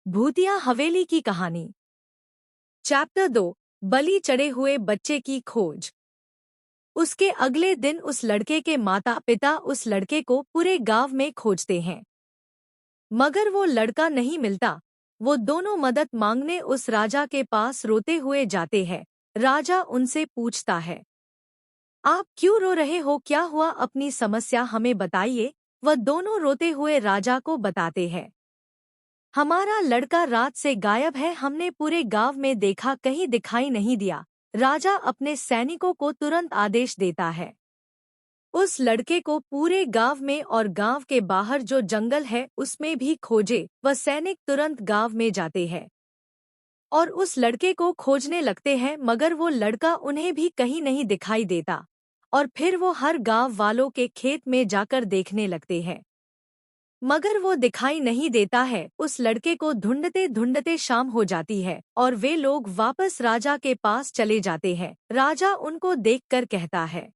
भूतिया हवेली की कहानी। चैप्टर 2। बलि चढ़े हुए बच्चे की खोज। उसके अगले दिन उस लड़के के माता पिता उस लड़के को पूरे गांव में खोजते हैं, मगर वो लड़का नहीं मिलता। वो दोनों मदद मांगने उस राजा के पास रोते हुए जाते हैं। राजा उनसे पूछता है, आप क्यों रो रहे हो, क्या हुआ, अपनी समस्या हमें बताइए। वह दोनों रोते हुए राजा को बताते हैं, हमारा लड़का रात से गायब है, हमने पूरे गांव में देखा, कहीं दिखाई नहीं दिया। राजा अपने सैनिकों को तुरंत आदेश देता है, उस लड़के को पूरे गांव में और गांव के बाहर जो जंगल है उसमें भी खोजे। वह सैनिक तुरंत गांव में जाते हैं और उस लड़के को खोजने लगते हैं, मगर वो लड़का उन्हें भी कहीं नहीं दिखाई देता। और फिर वो हर गांव वालों के खेत में जाकर देखने लगते हैं, मगर वो दिखाई नहीं देता है। उस लड़के को ढूंढते ढूंढते शाम हो जाती है और वे लोग वापस राजा के पास चले जाते हैं। राजा उनको देखकर कहता है,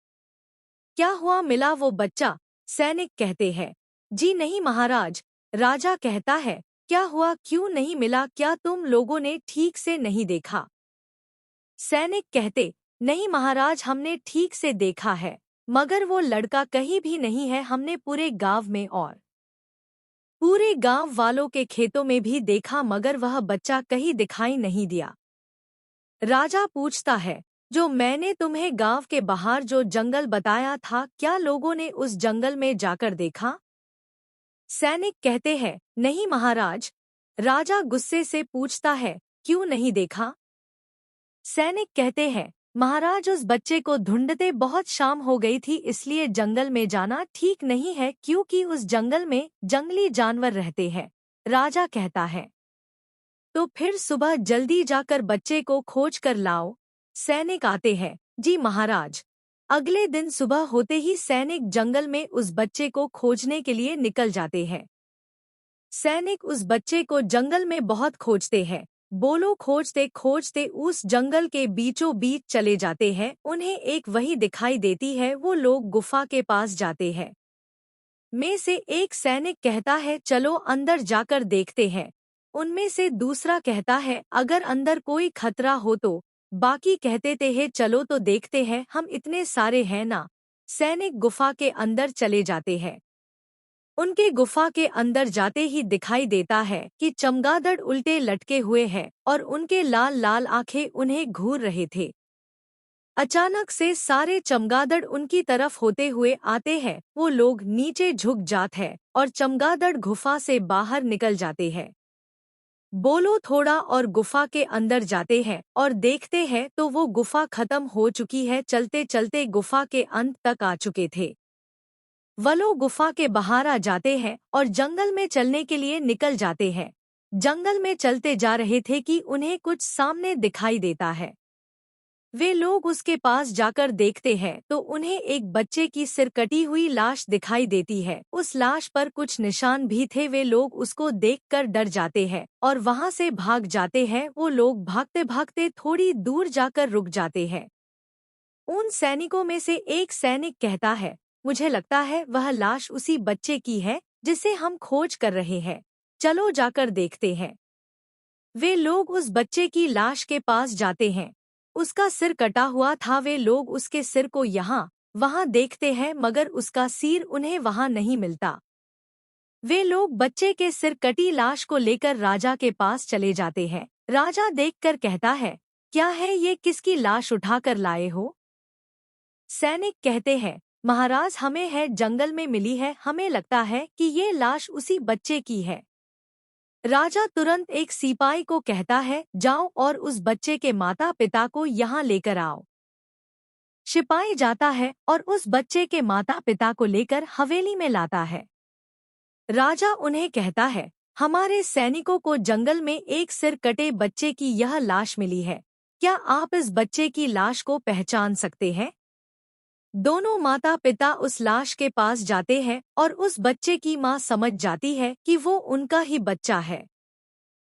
क्या हुआ, मिला वो बच्चा? सैनिक कहते हैं, जी नहीं महाराज। राजा कहता है, क्या हुआ, क्यों नहीं मिला, क्या तुम लोगों ने ठीक से नहीं देखा? सैनिक कहते, नहीं महाराज, हमने ठीक से देखा है, मगर वो लड़का कहीं भी नहीं है। हमने पूरे गांव में और पूरे गांव वालों के खेतों में भी देखा, मगर वह बच्चा कहीं दिखाई नहीं दिया। राजा पूछता है, जो मैंने तुम्हें गांव के बाहर जो जंगल बताया था, क्या लोगों ने उस जंगल में जाकर देखा? सैनिक कहते हैं, नहीं महाराज। राजा गुस्से से पूछता है, क्यों नहीं देखा? सैनिक कहते हैं, महाराज, उस बच्चे को ढूंढते बहुत शाम हो गई थी, इसलिए जंगल में जाना ठीक नहीं है, क्योंकि उस जंगल में जंगली जानवर रहते हैं। राजा कहता है, तो फिर सुबह जल्दी जाकर बच्चे को खोज कर लाओ। सैनिक आते हैं, जी महाराज। अगले दिन सुबह होते ही सैनिक जंगल में उस बच्चे को खोजने के लिए निकल जाते हैं। सैनिक उस बच्चे को जंगल में बहुत खोजते हैं। बोलो, खोजते खोजते उस जंगल के बीचों बीच चले जाते हैं। उन्हें एक वही दिखाई देती है। वो लोग गुफा के पास जाते हैं। में से एक सैनिक कहता है, चलो अंदर जाकर देखते हैं। उनमें से दूसरा कहता है, अगर अंदर कोई खतरा हो तो। बाकी कहते हैं, चलो तो देखते हैं, हम इतने सारे हैं ना। सैनिक गुफा के अंदर चले जाते हैं। उनके गुफा के अंदर जाते ही दिखाई देता है कि चमगादड़ उल्टे लटके हुए हैं और उनके लाल लाल आंखें उन्हें घूर रहे थे। अचानक से सारे चमगादड़ उनकी तरफ होते हुए आते हैं। वो लोग नीचे झुक जाते हैं और चमगादड़ गुफा से बाहर निकल जाते हैं। बोलो थोड़ा और गुफा के अंदर जाते हैं और देखते हैं तो वो गुफा खत्म हो चुकी है। चलते चलते गुफा के अंत तक आ चुके थे। वलो गुफा के बाहर आ जाते हैं और जंगल में चलने के लिए निकल जाते हैं। जंगल में चलते जा रहे थे कि उन्हें कुछ सामने दिखाई देता है। वे लोग उसके पास जाकर देखते हैं तो उन्हें एक बच्चे की सिर कटी हुई लाश दिखाई देती है। उस लाश पर कुछ निशान भी थे। वे लोग उसको देखकर डर जाते हैं और वहां से भाग जाते हैं। वो लोग भागते भागते थोड़ी दूर जाकर रुक जाते हैं। उन सैनिकों में से एक सैनिक कहता है, मुझे लगता है वह लाश उसी बच्चे की है जिसे हम खोज कर रहे हैं। चलो जाकर देखते हैं। वे लोग उस बच्चे की लाश के पास जाते हैं। उसका सिर कटा हुआ था। वे लोग उसके सिर को यहाँ वहाँ देखते हैं, मगर उसका सिर उन्हें वहाँ नहीं मिलता। वे लोग बच्चे के सिर कटी लाश को लेकर राजा के पास चले जाते हैं। राजा देखकर कहता है, क्या है ये, किसकी लाश उठाकर लाए हो? सैनिक कहते हैं, महाराज, हमें है जंगल में मिली है, हमें लगता है कि ये लाश उसी बच्चे की है। राजा तुरंत एक सिपाही को कहता है, जाओ और उस बच्चे के माता पिता को यहाँ लेकर आओ। सिपाही जाता है और उस बच्चे के माता पिता को लेकर हवेली में लाता है। राजा उन्हें कहता है, हमारे सैनिकों को जंगल में एक सिर कटे बच्चे की यह लाश मिली है। क्या आप इस बच्चे की लाश को पहचान सकते हैं? दोनों माता पिता उस लाश के पास जाते हैं और उस बच्चे की माँ समझ जाती है कि वो उनका ही बच्चा है।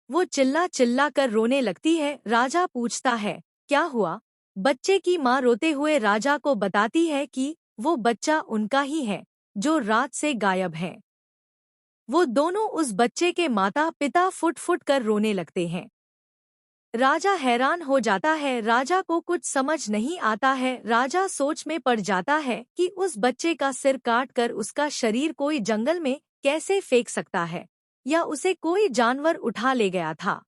वो चिल्ला चिल्ला कर रोने लगती है। राजा पूछता है, क्या हुआ? बच्चे की माँ रोते हुए राजा को बताती है कि वो बच्चा उनका ही है जो रात से गायब है। वो दोनों उस बच्चे के माता पिता फुट फुट कर रोने लगते हैं। राजा हैरान हो जाता है, राजा को कुछ समझ नहीं आता है। राजा सोच में पड़ जाता है कि उस बच्चे का सिर काट कर उसका शरीर कोई जंगल में कैसे फेंक सकता है, या उसे कोई जानवर उठा ले गया था।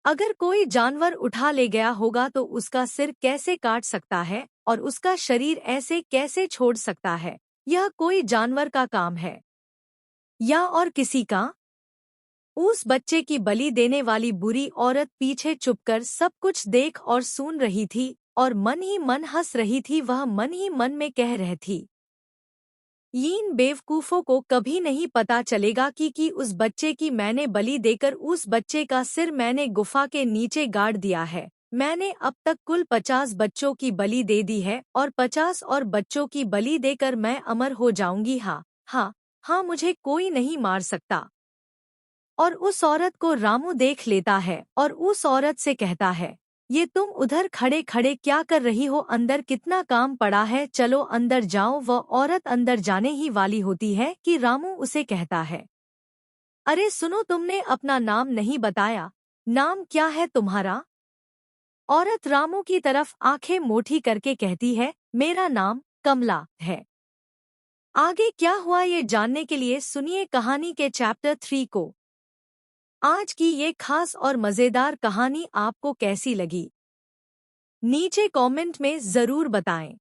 अगर कोई जानवर उठा ले गया होगा तो उसका सिर कैसे काट सकता है और उसका शरीर ऐसे कैसे छोड़ सकता है? यह कोई जानवर का काम है या और किसी का? उस बच्चे की बलि देने वाली बुरी औरत पीछे चुपकर सब कुछ देख और सुन रही थी और मन ही मन हंस रही थी। वह मन ही मन में कह रही थी, इन बेवकूफों को कभी नहीं पता चलेगा कि उस बच्चे की मैंने बलि देकर उस बच्चे का सिर मैंने गुफा के नीचे गाड़ दिया है। मैंने अब तक कुल 50 बच्चों की बलि दे दी है और 50 और बच्चों की बलि देकर मैं अमर हो जाऊंगी। हाँ हाँ हाँ, मुझे कोई नहीं मार सकता। और उस औरत को रामू देख लेता है और उस औरत से कहता है, ये तुम उधर खड़े खड़े क्या कर रही हो? अंदर कितना काम पड़ा है, चलो अंदर जाओ। वह औरत अंदर जाने ही वाली होती है कि रामू उसे कहता है, अरे सुनो, तुमने अपना नाम नहीं बताया, नाम क्या है तुम्हारा? औरत रामू की तरफ आंखें मोटी करके कहती है, मेरा नाम कमला है। आगे क्या हुआ ये जानने के लिए सुनिए कहानी के चैप्टर 3 को। आज की ये खास और मज़ेदार कहानी आपको कैसी लगी? नीचे कमेंट में ज़रूर बताएं।